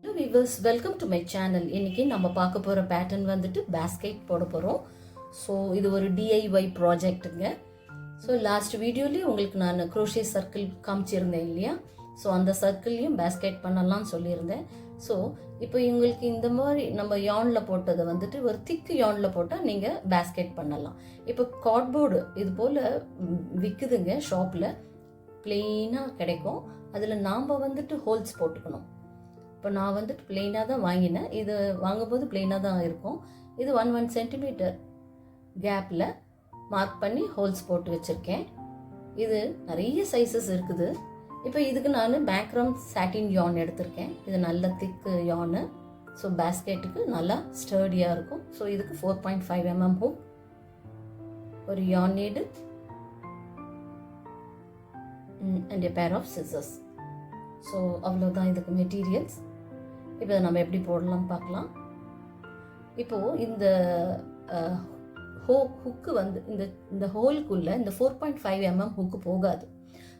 Hello viewers, welcome to my channel. இன்னைக்கு நம்ம பார்க்க போற பேட்டர்ன் வந்துட்டு பேஸ்கெட் போட போறோம். ஸோ இது ஒரு DIY ப்ராஜெக்ட்டுங்க. ஸோ லாஸ்ட் வீடியோலேயே உங்களுக்கு நான் க்ரோஷே சர்க்கிள் காமிச்சிருந்தேன் இல்லையா? ஸோ அந்த சர்க்கிள்லையும் பேஸ்கெட் பண்ணலாம்னு சொல்லியிருந்தேன். ஸோ இப்போ உங்களுக்கு இந்த மாதிரி நம்ம யானில் போட்டதை வந்துட்டு ஒரு திக்கு யானில் போட்டால் நீங்கள் பேஸ்கெட் பண்ணலாம். இப்போ கார்ட்போர்டு இது போல் விற்குதுங்க ஷாப்பில், பிளெயினாக கிடைக்கும். அதில் நாம் வந்துட்டு ஹோல்ஸ் போட்டுக்கணும். இப்போ நான் வந்துட்டு பிளெயினாக தான் வாங்கினேன். இது வாங்கும்போது பிளெயினாக தான் இருக்கும். இது 1 சென்டிமீட்டர் கேப்பில் மார்க் பண்ணி ஹோல்ஸ் போட்டு வச்சுருக்கேன். இது நிறைய சைஸஸ் இருக்குது. இப்போ இதுக்கு நான் மேக்ரம் சாட்டின் யான் எடுத்திருக்கேன். இது நல்ல திக்கு யானு. ஸோ பேஸ்கெட்டுக்கு நல்லா ஸ்டர்டியாக இருக்கும். ஸோ இதுக்கு 4.5 mm ஹூக், ஒரு யான் need and a pair of scissors. So அவ்வளோதான் இதுக்கு மெட்டீரியல்ஸ். இப்போ நம்ம எப்படி போடலாம்னு பார்க்கலாம். இப்போது இந்த ஹுக்கு வந்து இந்த ஹோலுக்குள்ளே இந்த 4.5 mm ஹுக்கு போகாது.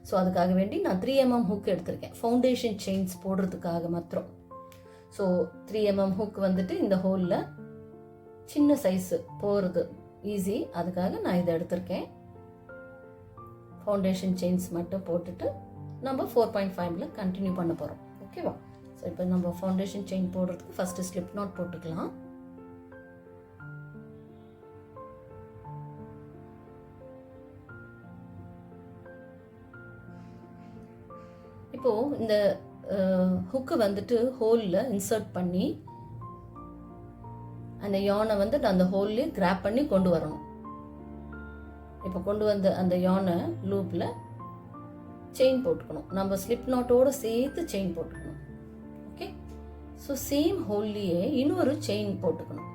ஸோ அதுக்காக வேண்டி நான் 3 mm ஹுக் எடுத்திருக்கேன், ஃபவுண்டேஷன் செயின்ஸ் போடுறதுக்காக மாத்திரம். ஸோ 3 mm ஹுக் வந்துட்டு இந்த ஹோலில் சின்ன சைஸு போகிறது ஈஸி, அதுக்காக நான் இதை எடுத்திருக்கேன். ஃபவுண்டேஷன் செயின்ஸ் மட்டும் போட்டுட்டு நம்ம 4.5ல கண்டினியூ பண்ண போகிறோம். ஓகேவா? ஸோ இப்போ நம்ம ஃபவுண்டேஷன் செயின் போடுறதுக்கு ஃபஸ்ட்டு ஸ்லிப் நாட் போட்டுக்கலாம். இப்போது இந்த ஹுக்கு வந்துட்டு ஹோலில் இன்சர்ட் பண்ணி அந்த யானை வந்துட்டு அந்த ஹோல்லே கிராப் பண்ணி கொண்டு வரணும். இப்போ கொண்டு வந்த அந்த யானை லூப்பில் செயின் போட்டுக்கணும். நம்ம ஸ்லிப் நாட்டோடு சேர்த்து செயின் போட்டுக்கணும். ஓகே, ஸோ சேம் ஹோல்லையே இன்னொரு செயின் போட்டுக்கணும்.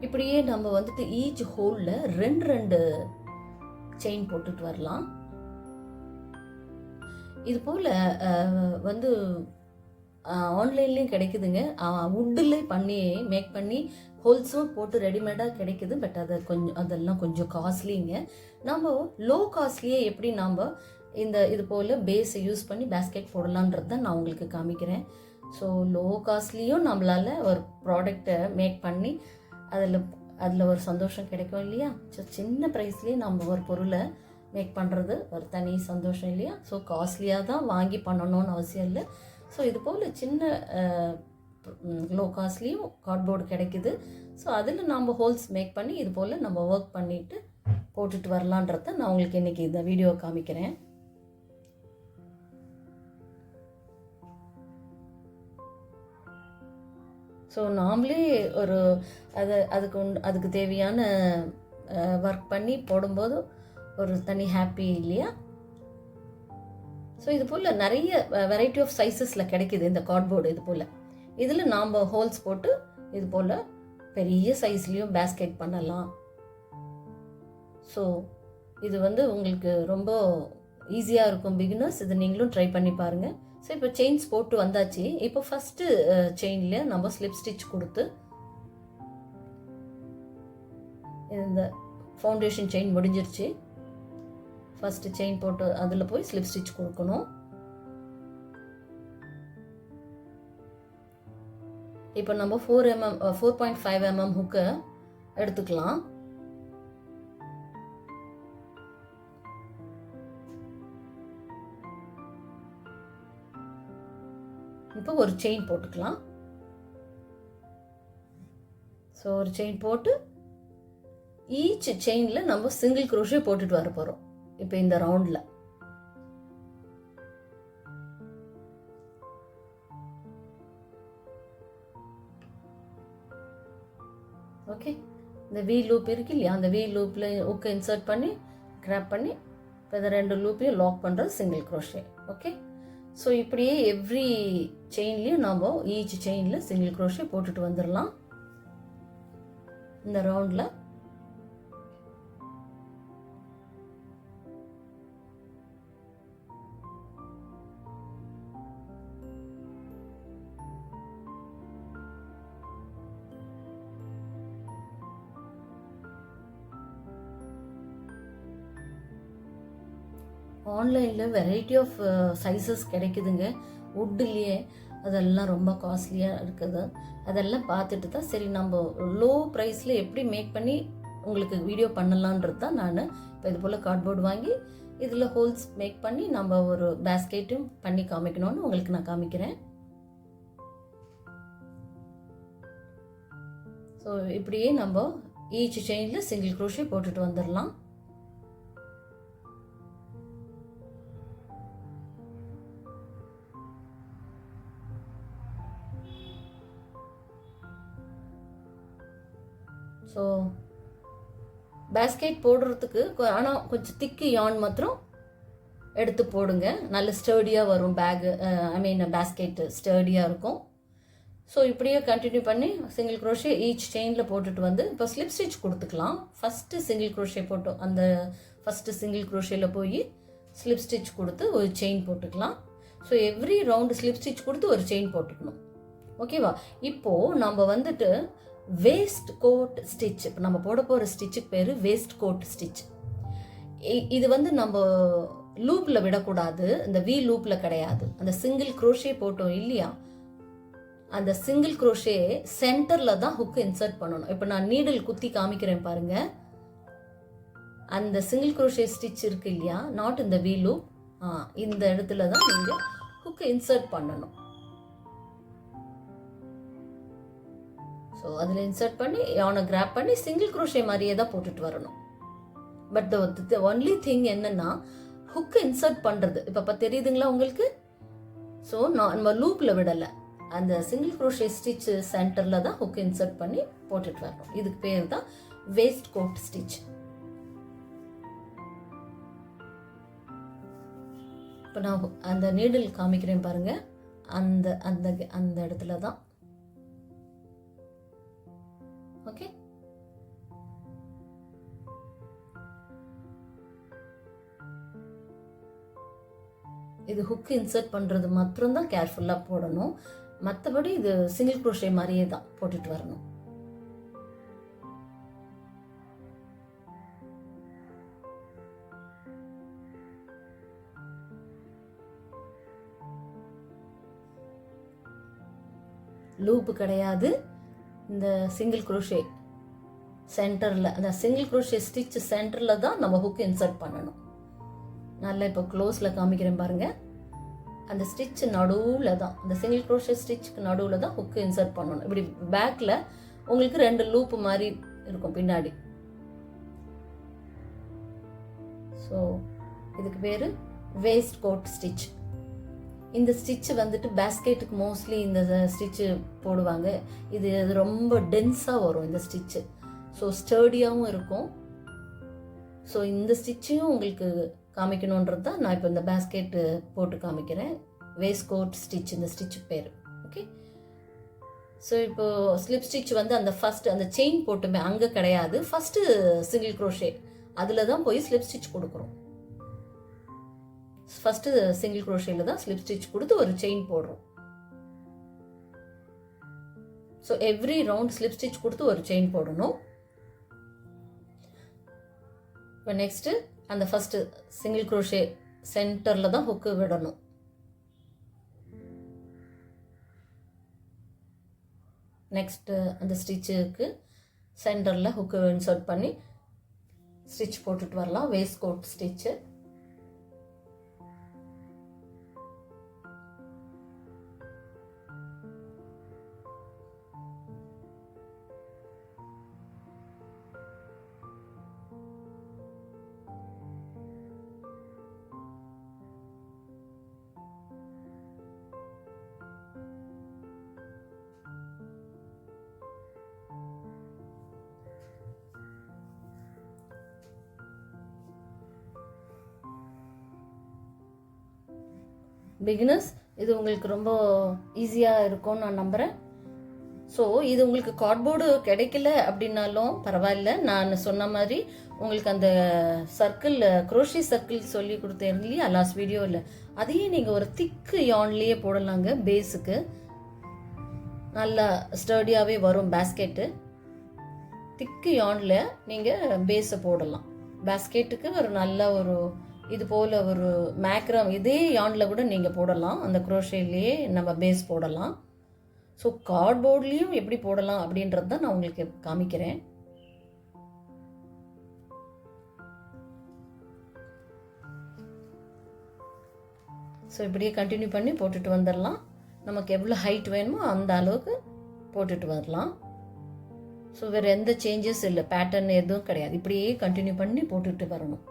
இப்படியே நம்ம வந்துட்டு ஈச் ஹோல்ல ரெண்டு செயின் போட்டுட்டு வரலாம். இது போல வந்து ஆன்லைன்லேயும் கிடைக்குதுங்க. வுட்டில் பண்ணி மேக் பண்ணி ஹோல்ஸும் போட்டு ரெடிமேடாக கிடைக்குது. பட் அதெல்லாம் கொஞ்சம் காஸ்ட்லிங்க. நம்ம லோ காஸ்ட்லியே எப்படி நம்ம இது போல் பேஸை யூஸ் பண்ணி பேஸ்கெட் போடலான்றது தான் நான் உங்களுக்கு காமிக்கிறேன். ஸோ லோ காஸ்ட்லியும் நம்மளால் ஒரு ப்ராடக்டை மேக் பண்ணி அதில் ஒரு சந்தோஷம் கிடைக்கும் இல்லையா? ஸோ சின்ன ப்ரைஸ்லேயே நம்ம ஒரு பொருளை மேக் பண்ணுறது ஒரு தனி சந்தோஷம் இல்லையா? ஸோ காஸ்ட்லியாக தான் வாங்கி பண்ணணும்னு அவசியம் இல்லை. ஸோ இது போல் சின்ன லோ காஸ்ட்லேயும் கார்ட்போர்டு கிடைக்குது. ஸோ அதில் நம்ம ஹோல்ஸ் மேக் பண்ணி இது போல் நம்ம ஒர்க் பண்ணிவிட்டு போட்டுட்டு வரலான்றத நான் உங்களுக்கு இன்றைக்கி இந்த வீடியோ காமிக்கிறேன். ஸோ நாமளே ஒரு அதுக்கு தேவையான ஒர்க் பண்ணி போடும்போது ஒரு தனி ஹாப்பி இல்லையா? ஸோ இது போல் நிறைய வெரைட்டி ஆஃப் சைஸஸில் கிடைக்கிது இந்த கார்ட்போர்டு. இது போல் இதில் நாம் ஹோல்ஸ் போட்டு இது போல் பெரிய சைஸ்லேயும் பேஸ்கெட் பண்ணலாம். ஸோ இது வந்து உங்களுக்கு ரொம்ப ஈஸியாக இருக்கும் பிகினர்ஸ். இது நீங்களும் ட்ரை பண்ணி பாருங்கள். ஸோ இப்போ செயின்ஸ் போட்டு வந்தாச்சு. இப்போ ஃபஸ்ட்டு செயினில் நம்ம ஸ்லிப் ஸ்டிச் கொடுத்து இந்த ஃபவுண்டேஷன் செயின் முடிஞ்சிருச்சு. ஃபஸ்ட்டு செயின் போட்டு அதில் போய் ஸ்லிப் ஸ்டிச் கொடுக்கணும். இப்போ நம்ம 4.5 mm ஹுக்கை எடுத்துக்கலாம். இப்போ ஒரு செயின் போட்டுக்கலாம். ஸோ ஒரு செயின் போட்டு ஈச் செயினில் நம்ம சிங்கிள் க்ரோஷே போட்டுட்டு வர போகிறோம். இப்போ இந்த ரவுண்டில் ஓகே, இந்த வீ லூப் இருக்கு இல்லையா? அந்த வீ லூப்பில் ஊக்க இன்சர்ட் பண்ணி கிராப் பண்ணி இப்போ இந்த 2 லூப்பையும் லாக் பண்ணுறது சிங்கிள் க்ரோஷே. ஓகே, ஸோ இப்படியே எவ்ரி செயின்லேயும் நம்ம ஈச் செயினில் சிங்கிள் க்ரோஷே போட்டுட்டு வந்துடலாம் இந்த ரவுண்டில். ஆன்லைனில் வெரைட்டி ஆஃப் சைஸஸ் கிடைக்குதுங்க வுட்லேயே. அதெல்லாம் ரொம்ப காஸ்ட்லியாக இருக்குது. அதெல்லாம் பார்த்துட்டு தான் சரி நம்ம லோ ப்ரைஸில் எப்படி மேக் பண்ணி உங்களுக்கு வீடியோ பண்ணலான்றது தான் நான் இப்போ இது போல் கார்ட்போர்டு வாங்கி இதில் ஹோல்ஸ் மேக் பண்ணி நம்ம ஒரு பேஸ்கெட்டும் பண்ணி காமிக்கணும்னு உங்களுக்கு நான் காமிக்கிறேன். ஸோ இப்படியே நம்ம ஈச் செயினில் சிங்கிள் க்ரோஷே போட்டுட்டு வந்துடலாம். ஸோ பேஸ்கெட் போடுறதுக்கு ஆனால் கொஞ்சம் திக்கு யான் மாத்திரம் எடுத்து போடுங்க. நல்ல ஸ்டர்டியாக வரும் பேகு, பேஸ்கெட்டு ஸ்டர்டியாக இருக்கும். ஸோ இப்படியே கண்டினியூ பண்ணி சிங்கிள் க்ரோஷே ஈச் செயினில் போட்டுட்டு வந்து இப்போ ஸ்லிப் ஸ்டிச் கொடுத்துக்கலாம். ஃபஸ்ட்டு சிங்கிள் க்ரோஷே போட்டோம், அந்த ஃபஸ்ட்டு சிங்கிள் க்ரோஷேயில் போய் ஸ்லிப் ஸ்டிச் கொடுத்து ஒரு செயின் போட்டுக்கலாம். So every round slip stitch கொடுத்து ஒரு செயின் போட்டுக்கணும். ஓகேவா? இப்போது நம்ம வந்துட்டு வேஸ்ட் கோட் ஸ்டிச், இப்போ நம்ம போட போகிற ஸ்டிச்சுக்கு பேர் வேஸ்ட் கோட் ஸ்டிச். இது வந்து நம்ம லூப்பில் விடக்கூடாது, இந்த வி லூப்பில் கிடையாது. அந்த சிங்கிள் க்ரோஷே போட்டோம் இல்லையா, அந்த சிங்கிள் க்ரோஷே சென்டரில் தான் ஹுக்கு இன்சர்ட் பண்ணணும். இப்போ நான் நீடில் குத்தி காமிக்கிறேன் பாருங்க. அந்த சிங்கிள் க்ரோஷே ஸ்டிச் இருக்கு இல்லையா, நாட் இந்த வி லூப், இந்த இடத்துல தான் நீங்கள் ஹுக்கு இன்சர்ட் பண்ணணும். ஸோ அதில் இன்சர்ட் பண்ணி அவனை கிராப் பண்ணி சிங்கிள் க்ரோஷே மாதிரியே தான் போட்டுட்டு வரணும். பட் த ஒன்லி திங் என்னன்னா ஹுக்கு இன்சர்ட் பண்ணுறது இப்போ தெரியுதுங்களா உங்களுக்கு? ஸோ நம்ம லூப்பில் விடலை, அந்த சிங்கிள் க்ரோஷே ஸ்டிச் சென்டரில் தான் ஹுக்கு இன்சர்ட் பண்ணி போட்டுட்டு வரணும். இதுக்கு பேர் தான் வேஸ்ட் கோட் ஸ்டிச். இப்போ நான் அந்த நீடில் காமிக்கிறேன் பாருங்க, அந்த அந்த அந்த இடத்துல தான். ஓகே, இது ஹுக் இன்சர்ட் பண்றது மாத்திரம் தான் கேர்ஃபுல்லா போடணும். மற்றபடி இது சிங்கிள் க்ரோஷே மாதிரியே தான் போட்டுட்டு வரணும். லூப்பு கிடையாது. இந்த சிங்கிள் க்ரோஷே சென்டரில், அந்த சிங்கிள் க்ரோஷே ஸ்டிச் சென்டரில் தான் நம்ம ஹுக் இன்சர்ட் பண்ணணும். நல்லா இப்போ க்ளோஸில் காமிக்கிறேன் பாருங்க. அந்த ஸ்டிச் நடுவில் தான், அந்த சிங்கிள் க்ரோஷே ஸ்டிச்சுக்கு நடுவில் தான் ஹுக் இன்சர்ட் பண்ணணும். இப்படி பேக்கில் உங்களுக்கு 2 லூப்பு மாதிரி இருக்கும் பின்னாடி. ஸோ இதுக்கு பேர் வேஸ்ட் கோட் ஸ்டிச். இந்த ஸ்டிச்சு வந்துட்டு பேஸ்கெட்டுக்கு மோஸ்ட்லி இந்த ஸ்டிச்சு போடுவாங்க. இது ரொம்ப டென்ஸாக வரும் இந்த ஸ்டிச்சு. ஸோ ஸ்டர்டியாகவும் இருக்கும். ஸோ இந்த ஸ்டிச்சையும் உங்களுக்கு காமிக்கணுன்றது தான் நான் இப்போ இந்த பேஸ்கெட்டு போட்டு காமிக்கிறேன். வேஸ்ட் கோட் ஸ்டிச் இந்த ஸ்டிச்சு பேர். ஓகே, ஸோ இப்போ ஸ்லிப் ஸ்டிச் வந்து அந்த ஃபர்ஸ்ட் அந்த செயின் போட்டுமே அங்கே கிடையாது, ஃபர்ஸ்ட்டு சிங்கிள் க்ரோஷே அதில் தான் போய் ஸ்லிப் ஸ்டிச் கொடுக்குறோம். ஃபர்ஸ்ட்டு சிங்கிள் க்ரோஷேல தான் ஸ்லிப் ஸ்டிச் கொடுத்து ஒரு செயின் போடுறோம். So every round slip stitch கொடுத்து ஒரு செயின் போடணும். இப்போ நெக்ஸ்ட்டு அந்த ஃபர்ஸ்ட்டு சிங்கிள் க்ரோஷே சென்டரில் தான் ஹுக்கு விடணும். நெக்ஸ்ட்டு அந்த ஸ்டிச்சுக்கு சென்டரில் ஹுக்கு இன்சர்ட் பண்ணி ஸ்டிச் போட்டுட்டு வரலாம். Waste code stitch. பிகினர்ஸ், இது உங்களுக்கு ரொம்ப ஈஸியாக இருக்கும்னு நான் நம்புகிறேன். ஸோ இது உங்களுக்கு கார்ட்போர்டு கிடைக்கல அப்படின்னாலும் பரவாயில்ல, நான் சொன்ன மாதிரி உங்களுக்கு அந்த சர்க்கிள் குரோஷி சர்க்கிள் சொல்லி கொடுத்தேன் இல்லையா லாஸ்ட் வீடியோவில், அதையே நீங்கள் ஒரு திக்கு யான்லேயே போடலாங்க. பேஸுக்கு நல்லா ஸ்டர்டியாகவே வரும் பேஸ்கெட்டு. திக்கு யானில் நீங்கள் பேஸை போடலாம். பேஸ்கெட்டுக்கு ஒரு நல்ல ஒரு இது போல் ஒரு மேக்ரம் இதே யானில் கூட நீங்கள் போடலாம், அந்த குரோஷேலேயே நம்ம பேஸ் போடலாம். ஸோ கார்ட்போர்ட்லேயும் எப்படி போடலாம் அப்படின்றது தான் நான் உங்களுக்கு காமிக்கிறேன். ஸோ இப்படியே கண்டினியூ பண்ணி போட்டுட்டு வந்துடலாம். நமக்கு எவ்வளோ ஹைட் வேணுமோ அந்த அளவுக்கு போட்டுட்டு வரலாம். ஸோ வேறு எந்த சேஞ்சஸ் இல்லை, பேட்டர்ன் எதுவும் கிடையாது. இப்படியே கண்டினியூ பண்ணி போட்டுட்டு வரணும்.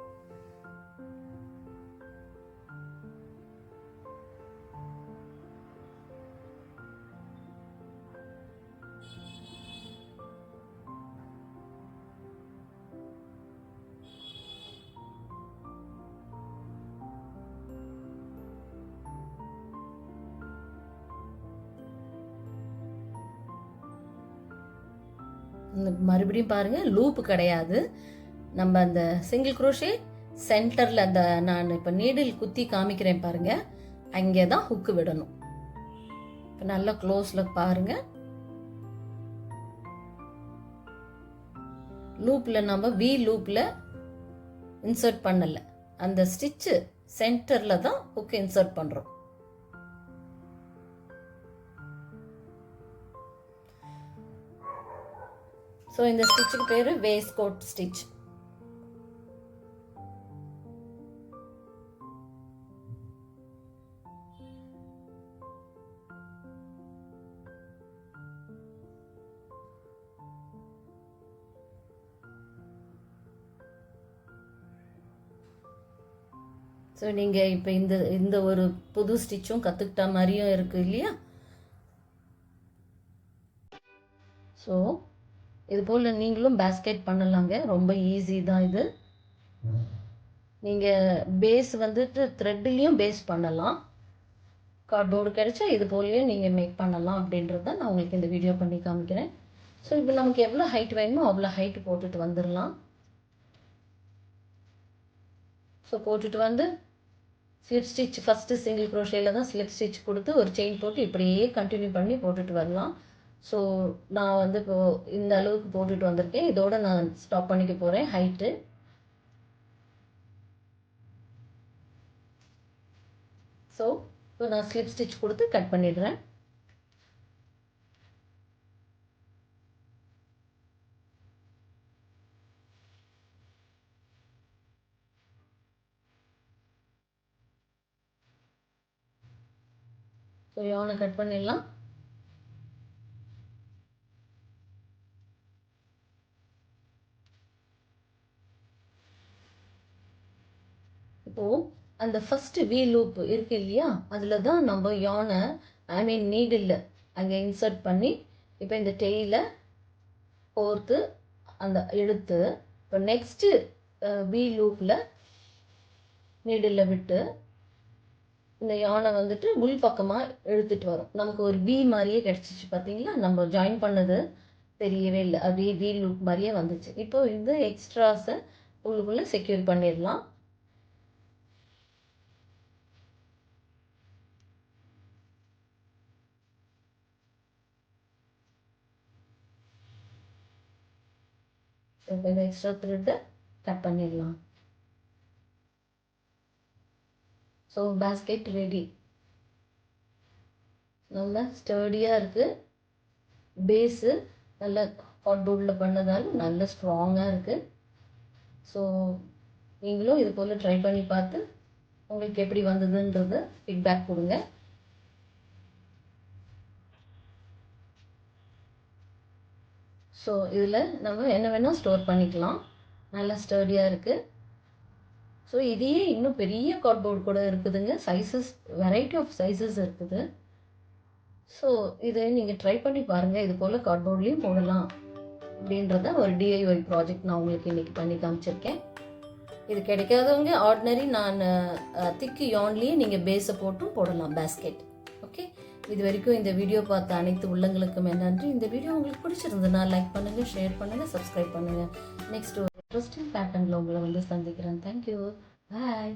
மறுபடியும் பாருங்கள், லூப்பு கிடையாது. நம்ம அந்த சிங்கிள் குரோஷே சென்டரில் அந்த நான் இப்போ நீடில் குத்தி காமிக்கிறேன் பாருங்கள், அங்கே தான் ஹுக்கு விடணும். இப்போ நல்லா க்ளோஸில் பாருங்கள். லூப்பில் நம்ம வி லூப்பில் இன்சர்ட் பண்ணலை, அந்த ஸ்டிச்சு சென்டரில் தான் ஹுக்கு இன்சர்ட் பண்ணுறோம். ஸோ இந்த ஸ்டிச்சுக்கு பேர் வேஸ்ட்கோட் ஸ்டிச். ஸோ நீங்கள் இப்போ இந்த ஒரு புது ஸ்டிச்சும் கற்றுக்கிட்ட மாதிரியும் இருக்குது இல்லையா? ஸோ இது போல் நீங்களும் பேஸ்கெட் பண்ணலாங்க, ரொம்ப ஈஸி தான் இது. நீங்கள் பேஸ் வந்துட்டு த்ரெட்லேயும் பேஸ் பண்ணலாம், கார்ட்போர்டு கிடைச்சா இது போலேயும் நீங்கள் மேக் பண்ணலாம் அப்படின்றது தான் நான் உங்களுக்கு இந்த வீடியோ பண்ணி காமிக்கிறேன். ஸோ இப்போ நமக்கு எவ்வளோ ஹைட் வேணுமோ அவ்வளோ ஹைட்டு போட்டுட்டு வந்துடலாம். ஸோ போட்டுட்டு வந்து ஸ்லிப் ஸ்டிச் ஃபஸ்ட்டு சிங்கிள் குரோஷேயில் தான் ஸ்லிப் ஸ்டிச் கொடுத்து ஒரு செயின் போட்டு இப்படியே கண்டினியூ பண்ணி போட்டுட்டு வரலாம். ஸோ நான் வந்து இப்போது இந்த அளவுக்கு போட்டுட்டு வந்திருக்கேன். இதோட நான் ஸ்டாப் பண்ணிக்க போகிறேன் ஹைட்டு. ஸோ இப்போ நான் ஸ்லிப் ஸ்டிச் கொடுத்து கட் பண்ணிடுறேன். ஸோ யானை கட் பண்ணிடலாம். இப்போது அந்த ஃபஸ்ட்டு வி லூப் இருக்கு இல்லையா, அதில் தான் நம்ம யானை நீடில் அங்கே இன்சர்ட் பண்ணி இப்போ இந்த டெய்லை கோர்த்து அந்த இழுத்து இப்போ நெக்ஸ்ட்டு வி லூப்பில் நீடில் விட்டு இந்த யானை வந்துட்டு உள் பக்கமாக இழுத்துட்டு வரும். நமக்கு ஒரு வி மாதிரியே கிடச்சிச்சு பார்த்தீங்களா, நம்ம ஜாயின் பண்ணது தெரியவே இல்லை, அப்படியே வி லூப் மாதிரியே வந்துச்சு. இப்போ இந்த எக்ஸ்ட்ராஸை உள்ளுக்குள்ளே செக்யூர் பண்ணிடலாம். இப்போ இந்த எக்ஸ்ட்ரா த்ரெட்டை கட் பண்ணிடலாம். So basket ready. நல்லா ஸ்டர்டியாக இருக்குது, பேஸு நல்ல கார்ட்போர்டில் பண்ணதால் நல்ல ஸ்ட்ராங்காக இருக்குது. ஸோ நீங்களும் இது போல் ட்ரை பண்ணி பார்த்து உங்களுக்கு எப்படி வந்ததுன்றது ஃபீட்பேக் கொடுங்க. ஸோ இதில் நம்ம என்ன வேணால் ஸ்டோர் பண்ணிக்கலாம், நல்லா ஸ்டர்டியாக இருக்குது. ஸோ இதையே இன்னும் பெரிய கார்ட்போர்டு கூட இருக்குதுங்க, சைஸஸ் வெரைட்டி ஆஃப் சைஸஸ் இருக்குது. ஸோ இதை நீங்கள் ட்ரை பண்ணி பாருங்கள், இது போல் கார்ட்போர்ட்லேயும் போடலாம் அப்படின்றத ஒரு டிஐஒய் ப்ராஜெக்ட் நான் உங்களுக்கு இன்றைக்கி பண்ணி காமிச்சிருக்கேன். இது கிடைக்காதவங்க ஆர்டினரி நான் திக்கு யான்லேயே நீங்கள் பேஸை போட்டும் போடலாம் பேஸ்கெட். ஓகே, இது வரைக்கும் இந்த வீடியோ பார்த்த அனைத்து உள்ளங்களுக்கும் நன்றி. இந்த வீடியோ உங்களுக்கு பிடிச்சிருந்ததுன்னா லைக் பண்ணுங்கள், ஷேர் பண்ணுங்கள், சப்ஸ்கிரைப் பண்ணுங்கள். நெக்ஸ்ட் ஒரு இன்ட்ரெஸ்டிங் பேட்டர்னில் உங்களை வந்து சந்திக்கிறேன். தேங்க்யூ, பாய்.